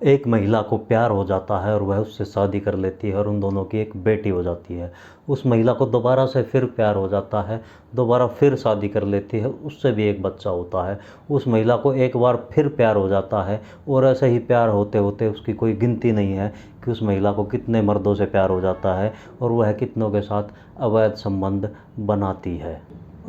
एक महिला को प्यार हो जाता है और वह उससे शादी कर लेती है और उन दोनों की एक बेटी हो जाती है। उस महिला को दोबारा से फिर प्यार हो जाता है, दोबारा फिर शादी कर लेती है, उससे भी एक बच्चा होता है। उस महिला को एक बार फिर प्यार हो जाता है और ऐसे ही प्यार होते होते उसकी कोई गिनती नहीं है कि उस महिला को कितने मर्दों से प्यार हो जाता है और वह कितनों के साथ अवैध संबंध बनाती है।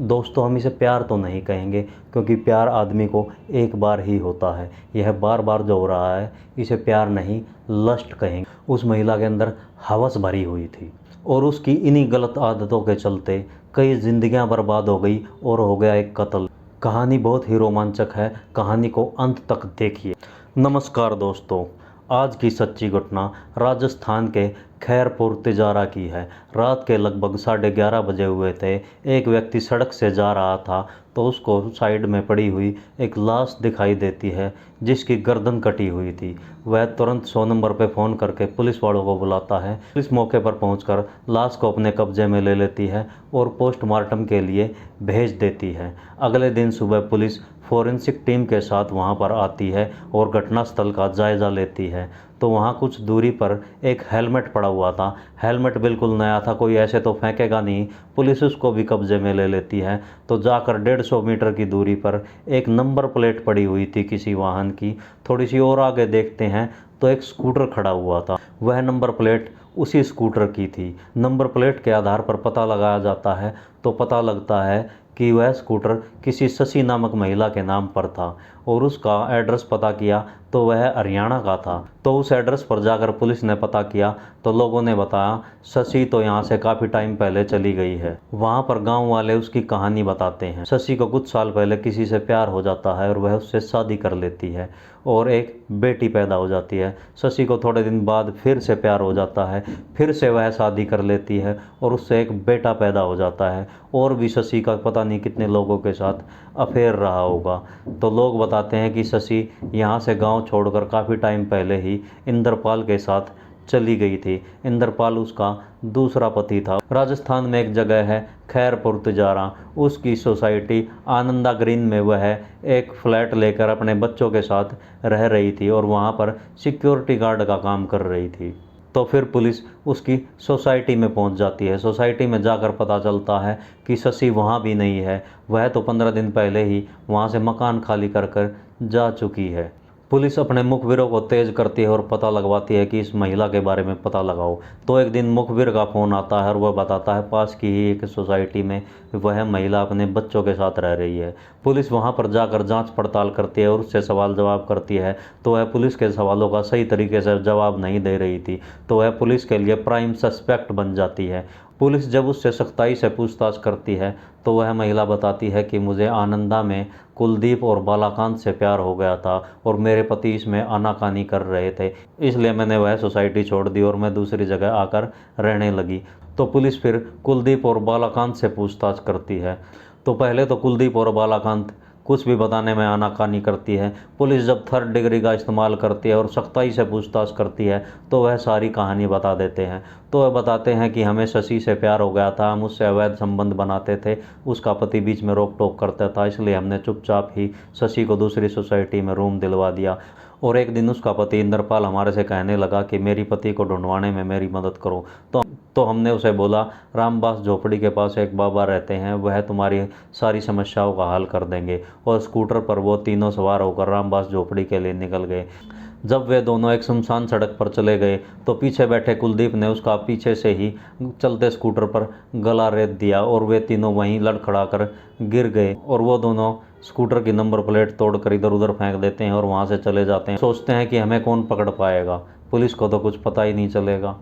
दोस्तों, हम इसे प्यार तो नहीं कहेंगे क्योंकि प्यार आदमी को एक बार ही होता है। यह बार बार जो हो रहा है इसे प्यार नहीं, लस्ट कहेंगे। उस महिला के अंदर हवस भरी हुई थी और उसकी इन्हीं गलत आदतों के चलते कई जिंदगियां बर्बाद हो गई और हो गया एक कत्ल। कहानी बहुत ही रोमांचक है, कहानी को अंत तक देखिए। नमस्कार दोस्तों, आज की सच्ची घटना राजस्थान के खैरपुर तिजारा की है। रात के लगभग 11:30 बजे हुए थे। एक व्यक्ति सड़क से जा रहा था तो उसको साइड में पड़ी हुई एक लाश दिखाई देती है जिसकी गर्दन कटी हुई थी। वह तुरंत 100 नंबर पर फ़ोन करके पुलिस वालों को बुलाता है। पुलिस मौके पर पहुंचकर लाश को अपने कब्जे में ले लेती है और पोस्टमार्टम के लिए भेज देती है। अगले दिन सुबह पुलिस फोरेंसिक टीम के साथ वहां पर आती है और घटनास्थल का जायज़ा लेती है। तो वहाँ कुछ दूरी पर एक हेलमेट पड़ा हुआ था। हेलमेट बिल्कुल नया था, कोई ऐसे तो फेंकेगा नहीं। पुलिस उसको भी कब्जे में ले लेती है। तो जाकर 150 मीटर की दूरी पर एक नंबर प्लेट पड़ी हुई थी किसी वाहन की। थोड़ी सी और आगे देखते हैं तो एक स्कूटर खड़ा हुआ था। वह नंबर प्लेट उसी स्कूटर की थी। नंबर प्लेट के आधार पर पता लगाया जाता है तो पता लगता है कि वह स्कूटर किसी शशि नामक महिला के नाम पर था और उसका एड्रेस पता किया तो वह हरियाणा का था। तो उस एड्रेस पर जाकर पुलिस ने पता किया तो लोगों ने बताया शशि तो यहाँ से काफ़ी टाइम पहले चली गई है। वहाँ पर गांव वाले उसकी कहानी बताते हैं। शशि को कुछ साल पहले किसी से प्यार हो जाता है और वह उससे शादी कर लेती है और एक बेटी पैदा हो जाती है। शशि को थोड़े दिन बाद फिर से प्यार हो जाता है, फिर से वह शादी कर लेती है और उससे एक बेटा पैदा हो जाता है। और भी शशि का पता नहीं कितने लोगों के साथ अफेयर रहा होगा। तो लोग बताते हैं कि शशि यहाँ से गांव छोड़कर काफ़ी टाइम पहले ही इंद्रपाल के साथ चली गई थी। इंद्रपाल उसका दूसरा पति था। राजस्थान में एक जगह है खैरपुर तिजारा, उसकी सोसाइटी आनंदा ग्रीन में वह एक फ्लैट लेकर अपने बच्चों के साथ रह रही थी और वहाँ पर सिक्योरिटी गार्ड का काम कर रही थी। तो फिर पुलिस उसकी सोसाइटी में पहुंच जाती है। सोसाइटी में जाकर पता चलता है कि शशि वहाँ भी नहीं है। वह तो 15 दिन पहले ही वहाँ से मकान खाली कर कर जा चुकी है। पुलिस अपने मुखबिरों को तेज करती है और पता लगवाती है कि इस महिला के बारे में पता लगाओ। तो एक दिन मुखबिर का फ़ोन आता है और वह बताता है पास की ही एक सोसाइटी में वह महिला अपने बच्चों के साथ रह रही है। पुलिस वहां पर जाकर जांच पड़ताल करती है और उससे सवाल जवाब करती है तो वह पुलिस के सवालों का सही तरीके से जवाब नहीं दे रही थी। तो वह पुलिस के लिए प्राइम सस्पेक्ट बन जाती है। पुलिस जब उससे सख्ताई से पूछताछ करती है तो वह महिला बताती है कि मुझे आनंदा में कुलदीप और बालाकांत से प्यार हो गया था और मेरे पति इसमें आनाकानी कर रहे थे, इसलिए मैंने वह सोसाइटी छोड़ दी और मैं दूसरी जगह आकर रहने लगी। तो पुलिस फिर कुलदीप और बालाकांत से पूछताछ करती है। तो पहले तो कुलदीप और बालाकांत कुछ भी बताने में आनाकानी करती है। पुलिस जब 3rd डिग्री का इस्तेमाल करती है और सख्ताई से पूछताछ करती है तो वह सारी कहानी बता देते हैं। तो वह बताते हैं कि हमें शशि से प्यार हो गया था, हम उससे अवैध संबंध बनाते थे, उसका पति बीच में रोक टोक करता था, इसलिए हमने चुपचाप ही शशि को दूसरी सोसाइटी में रूम दिलवा दिया। और एक दिन उसका पति इंद्रपाल हमारे से कहने लगा कि मेरी पति को ढूंढवाने में मेरी मदद करो। तो हमने उसे बोला रामबास झोपड़ी के पास एक बाबा रहते हैं, वह तुम्हारी सारी समस्याओं का हल कर देंगे। और स्कूटर पर वो तीनों सवार होकर रामबास झोपड़ी के लिए निकल गए। जब वे दोनों एक सुनसान सड़क पर चले गए तो पीछे बैठे कुलदीप ने उसका पीछे से ही चलते स्कूटर पर गला रेत दिया और वे तीनों वहीं लड़खड़ा कर गिर गए। और वो दोनों स्कूटर की नंबर प्लेट तोड़कर इधर उधर फेंक देते हैं और वहाँ से चले जाते हैं। सोचते हैं कि हमें कौन पकड़ पाएगा, पुलिस को तो कुछ पता ही नहीं चलेगा।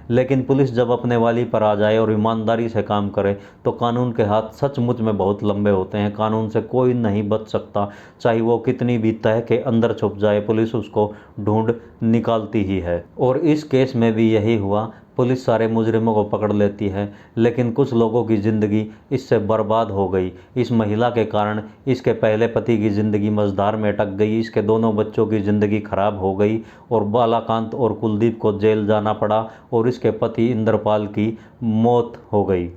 लेकिन पुलिस जब अपने वाली पर आ जाए और ईमानदारी से काम करे तो कानून के हाथ सचमुच में बहुत लंबे होते हैं। कानून से कोई नहीं बच सकता, चाहे वो कितनी भी तह के अंदर छुप जाए, पुलिस उसको ढूंढ निकालती ही है। और इस केस में भी यही हुआ। पुलिस सारे मुजरिमों को पकड़ लेती है, लेकिन कुछ लोगों की ज़िंदगी इससे बर्बाद हो गई। इस महिला के कारण इसके पहले पति की ज़िंदगी मझधार में अटक गई, इसके दोनों बच्चों की ज़िंदगी खराब हो गई और बालाकांत और कुलदीप को जेल जाना पड़ा और इसके पति इंद्रपाल की मौत हो गई।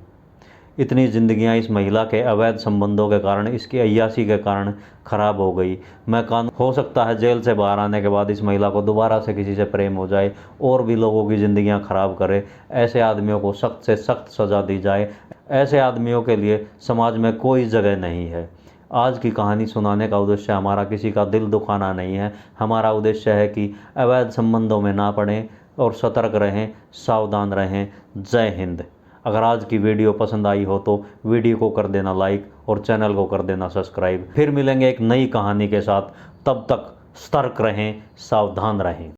इतनी ज़िंदगियां इस महिला के अवैध संबंधों के कारण, इसकी अय्याशी के कारण खराब हो गई। मैं कानून हो सकता है जेल से बाहर आने के बाद इस महिला को दोबारा से किसी से प्रेम हो जाए और भी लोगों की ज़िंदगियां खराब करे। ऐसे आदमियों को सख्त से सख्त सज़ा दी जाए। ऐसे आदमियों के लिए समाज में कोई जगह नहीं है। आज की कहानी सुनाने का उद्देश्य हमारा किसी का दिल दुखाना नहीं है। हमारा उद्देश्य है कि अवैध संबंधों में ना पड़ें और सतर्क रहें, सावधान रहें। जय हिंद। अगर आज की वीडियो पसंद आई हो तो वीडियो को कर देना लाइक और चैनल को कर देना सब्सक्राइब। फिर मिलेंगे एक नई कहानी के साथ। तब तक सतर्क रहें, सावधान रहें।